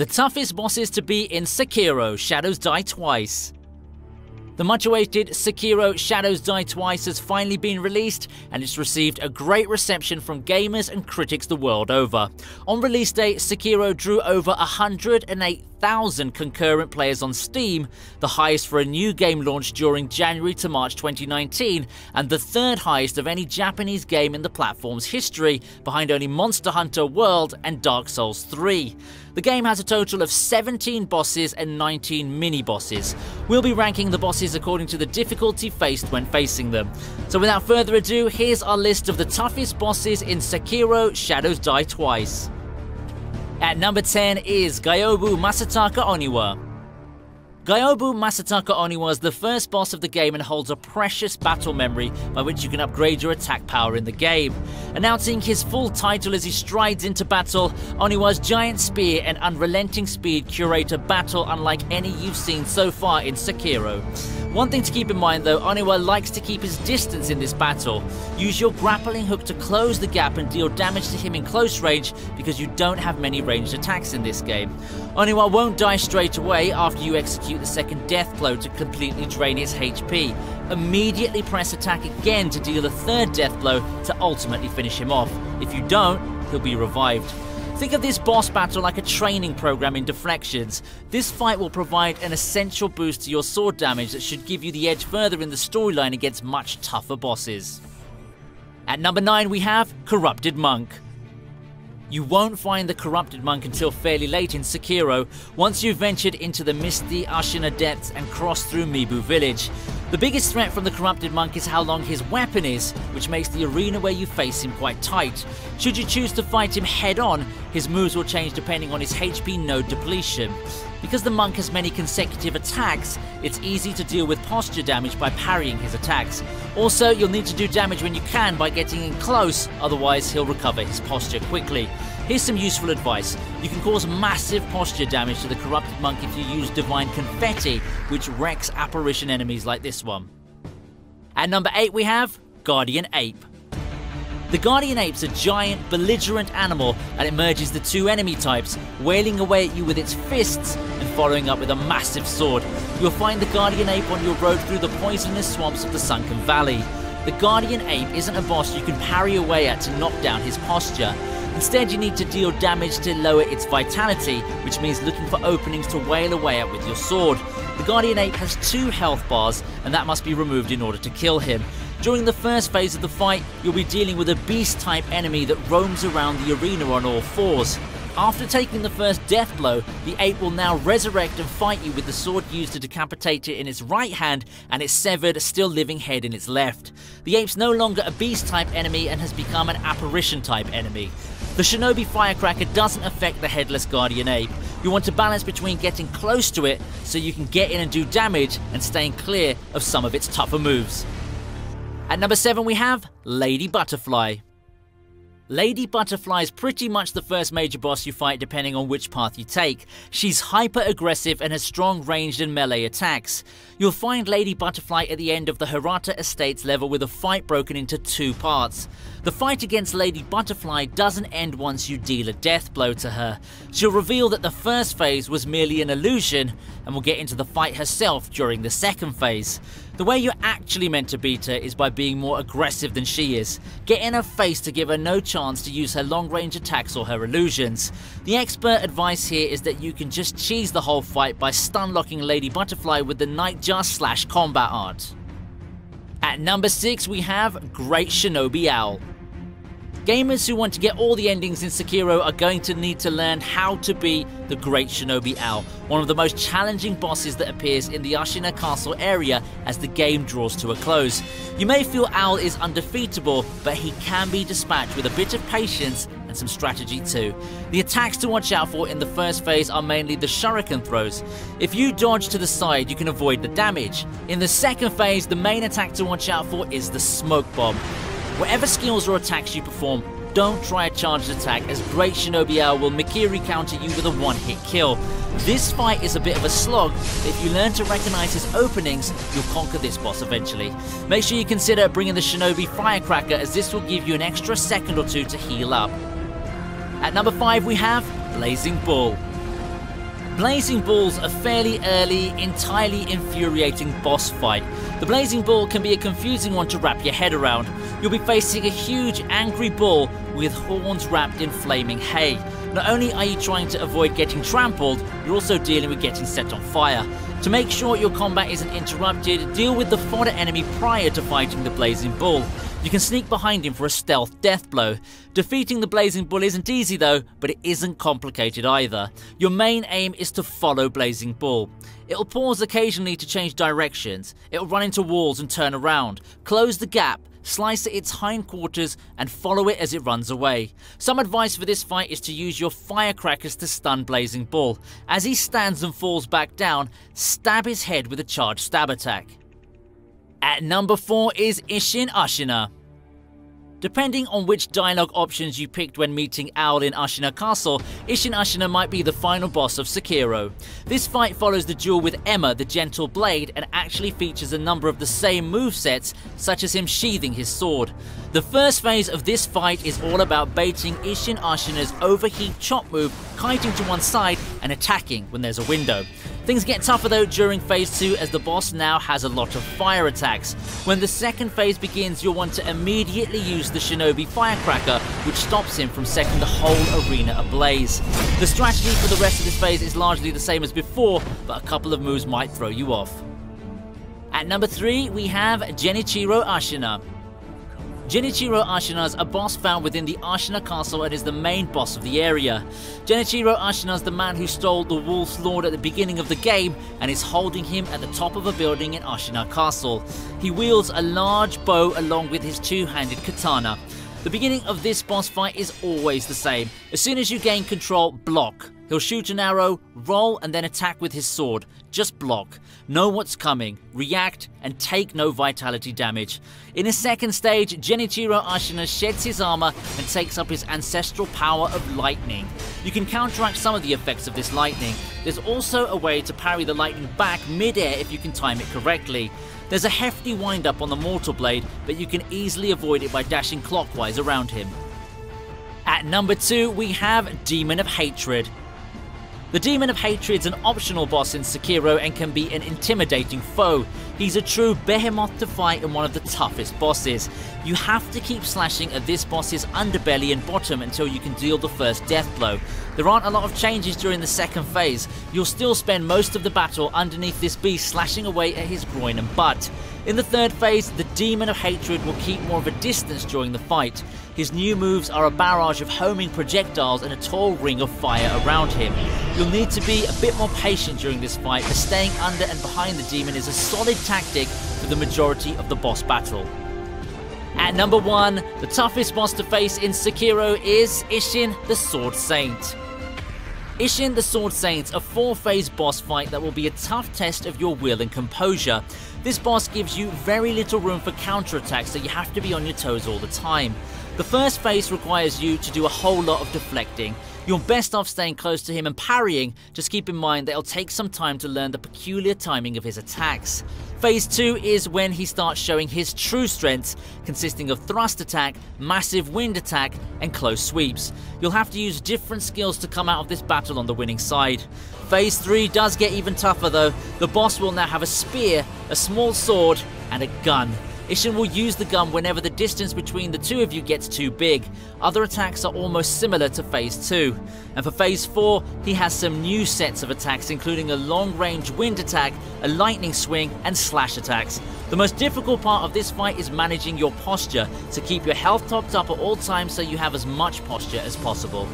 The toughest bosses to beat in Sekiro: Shadows Die Twice. The much-awaited Sekiro: Shadows Die Twice has finally been released, and it's received a great reception from gamers and critics the world over. On release day, Sekiro drew over 108,000 concurrent players on Steam, the highest for a new game launched during January to March 2019, and the third highest of any Japanese game in the platform's history, behind only Monster Hunter World and Dark Souls 3. The game has a total of 17 bosses and 19 mini-bosses. We'll be ranking the bosses according to the difficulty faced when facing them. So without further ado, here's our list of the toughest bosses in Sekiro: Shadows Die Twice. At number 10 is Gyobu Masataka Oniwa. Gyobu Masataka Oniwa is the first boss of the game and holds a precious battle memory by which you can upgrade your attack power in the game. Announcing his full title as he strides into battle, Oniwa's giant spear and unrelenting speed curate a battle unlike any you've seen so far in Sekiro. One thing to keep in mind though, Oniwa likes to keep his distance in this battle. Use your grappling hook to close the gap and deal damage to him in close range, because you don't have many ranged attacks in this game. Oniwa won't die straight away after you execute the second death blow to completely drain its HP. Immediately press attack again to deal a third death blow to ultimately finish him off. If you don't, he'll be revived. Think of this boss battle like a training program in deflections. This fight will provide an essential boost to your sword damage that should give you the edge further in the storyline against much tougher bosses. At number 9 we have Corrupted Monk. You won't find the Corrupted Monk until fairly late in Sekiro, once you've ventured into the misty Ashina depths and crossed through Mibu village. The biggest threat from the Corrupted Monk is how long his weapon is, which makes the arena where you face him quite tight. Should you choose to fight him head on, his moves will change depending on his HP node depletion. Because the monk has many consecutive attacks, it's easy to deal with posture damage by parrying his attacks. Also, you'll need to do damage when you can by getting in close, otherwise he'll recover his posture quickly. Here's some useful advice. You can cause massive posture damage to the Corrupted Monk if you use Divine Confetti, which wrecks apparition enemies like this one. At number 8 we have Guardian Ape. The Guardian Ape's a giant, belligerent animal and it merges the two enemy types, wailing away at you with its fists and following up with a massive sword. You'll find the Guardian Ape on your road through the poisonous swamps of the Sunken Valley. The Guardian Ape isn't a boss you can parry away at to knock down his posture. Instead, you need to deal damage to lower its vitality, which means looking for openings to wail away at with your sword. The Guardian Ape has 2 health bars, and that must be removed in order to kill him. During the first phase of the fight, you'll be dealing with a beast-type enemy that roams around the arena on all fours. After taking the first death blow, the ape will now resurrect and fight you with the sword used to decapitate it in its right hand and its severed, still living head in its left. The ape's no longer a beast-type enemy and has become an apparition-type enemy. The Shinobi Firecracker doesn't affect the headless Guardian Ape. You want to balance between getting close to it so you can get in and do damage and staying clear of some of its tougher moves. At number 7 we have Lady Butterfly. Lady Butterfly is pretty much the first major boss you fight depending on which path you take. She's hyper-aggressive and has strong ranged and melee attacks. You'll find Lady Butterfly at the end of the Hirata Estates level with a fight broken into 2 parts. The fight against Lady Butterfly doesn't end once you deal a death blow to her. She'll reveal that the first phase was merely an illusion and will get into the fight herself during the second phase. The way you're actually meant to beat her is by being more aggressive than she is. Get in her face to give her no chance to use her long-range attacks or her illusions. The expert advice here is that you can just cheese the whole fight by stun-locking Lady Butterfly with the Nightjar / combat art. At number 6 we have Great Shinobi Owl. Gamers who want to get all the endings in Sekiro are going to need to learn how to be the Great Shinobi Owl, one of the most challenging bosses that appears in the Ashina Castle area as the game draws to a close. You may feel Owl is undefeatable, but he can be dispatched with a bit of patience and some strategy too. The attacks to watch out for in the first phase are mainly the shuriken throws. If you dodge to the side, you can avoid the damage. In the second phase, the main attack to watch out for is the smoke bomb. Whatever skills or attacks you perform, don't try a charged attack, as Great Shinobi Owl will Mikiri counter you with a one-hit kill. This fight is a bit of a slog, but if you learn to recognize his openings, you'll conquer this boss eventually. Make sure you consider bringing the Shinobi Firecracker, as this will give you an extra second or 2 to heal up. At number 5 we have Blazing Bull. Blazing Ball's a fairly early, entirely infuriating boss fight. The Blazing Ball can be a confusing one to wrap your head around. You'll be facing a huge, angry bull with horns wrapped in flaming hay. Not only are you trying to avoid getting trampled, you're also dealing with getting set on fire. To make sure your combat isn't interrupted, deal with the fodder enemy prior to fighting the Blazing Bull. You can sneak behind him for a stealth death blow. Defeating the Blazing Bull isn't easy though, but it isn't complicated either. Your main aim is to follow Blazing Bull. It'll pause occasionally to change directions, it'll run into walls and turn around, close the gap, slice at its hindquarters and follow it as it runs away. Some advice for this fight is to use your firecrackers to stun Blazing Bull. As he stands and falls back down, stab his head with a charged stab attack. At number 4 is Ishin Ashina. Depending on which dialogue options you picked when meeting Owl in Ashina Castle, Ishin Ashina might be the final boss of Sekiro. This fight follows the duel with Emma the Gentle Blade and actually features a number of the same movesets, such as him sheathing his sword. The first phase of this fight is all about baiting Ishin Ashina's overheat chop move, kiting to one side and attacking when there's a window. Things get tougher though during phase 2 as the boss now has a lot of fire attacks. When the second phase begins, you'll want to immediately use the Shinobi Firecracker, which stops him from setting the whole arena ablaze. The strategy for the rest of this phase is largely the same as before, but a couple of moves might throw you off. At number 3 we have Genichiro Ashina. Genichiro Ashina is a boss found within the Ashina Castle and is the main boss of the area. Genichiro Ashina is the man who stole the Wolf's Lord at the beginning of the game and is holding him at the top of a building in Ashina Castle. He wields a large bow along with his two-handed katana. The beginning of this boss fight is always the same. As soon as you gain control, block. He'll shoot an arrow, roll and then attack with his sword. Just block. Know what's coming, react and take no vitality damage. In his second stage, Genichiro Ashina sheds his armor and takes up his ancestral power of lightning. You can counteract some of the effects of this lightning. There's also a way to parry the lightning back mid-air if you can time it correctly. There's a hefty wind-up on the Mortal Blade, but you can easily avoid it by dashing clockwise around him. At number 2 we have Demon of Hatred. The Demon of Hatred's an optional boss in Sekiro and can be an intimidating foe. He's a true behemoth to fight and one of the toughest bosses. You have to keep slashing at this boss's underbelly and bottom until you can deal the first death blow. There aren't a lot of changes during the second phase. You'll still spend most of the battle underneath this beast slashing away at his groin and butt. In the third phase, the Demon of Hatred will keep more of a distance during the fight. His new moves are a barrage of homing projectiles and a tall ring of fire around him. You'll need to be a bit more patient during this fight, as staying under and behind the demon is a solid tactic for the majority of the boss battle. At number 1, the toughest boss to face in Sekiro is Ishin the Sword Saint. Ishin the Sword Saint's a 4-phase boss fight that will be a tough test of your will and composure. This boss gives you very little room for counterattacks, so you have to be on your toes all the time. The first phase requires you to do a whole lot of deflecting. You're best off staying close to him and parrying. Just keep in mind that it'll take some time to learn the peculiar timing of his attacks. Phase 2 is when he starts showing his true strengths, consisting of thrust attack, massive wind attack, and close sweeps. You'll have to use different skills to come out of this battle on the winning side. Phase 3 does get even tougher though. The boss will now have a spear, a small sword, and a gun. Ishin will use the gun whenever the distance between the two of you gets too big. Other attacks are almost similar to Phase 2. And for Phase 4, he has some new sets of attacks, including a long-range wind attack, a lightning swing, and slash attacks. The most difficult part of this fight is managing your posture to keep your health topped up at all times so you have as much posture as possible.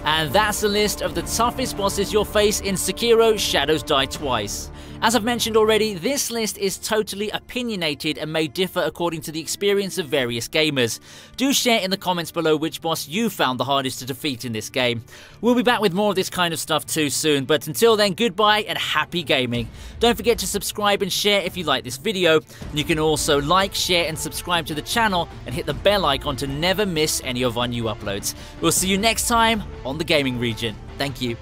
And that's the list of the toughest bosses you'll face in Sekiro Shadows Die Twice. As I've mentioned already, this list is totally opinionated and may differ according to the experience of various gamers. Do share in the comments below which boss you found the hardest to defeat in this game. We'll be back with more of this kind of stuff too soon, but until then, goodbye and happy gaming. Don't forget to subscribe and share if you like this video. You can also like, share and subscribe to the channel and hit the bell icon to never miss any of our new uploads. We'll see you next time on the Gaming Region. Thank you.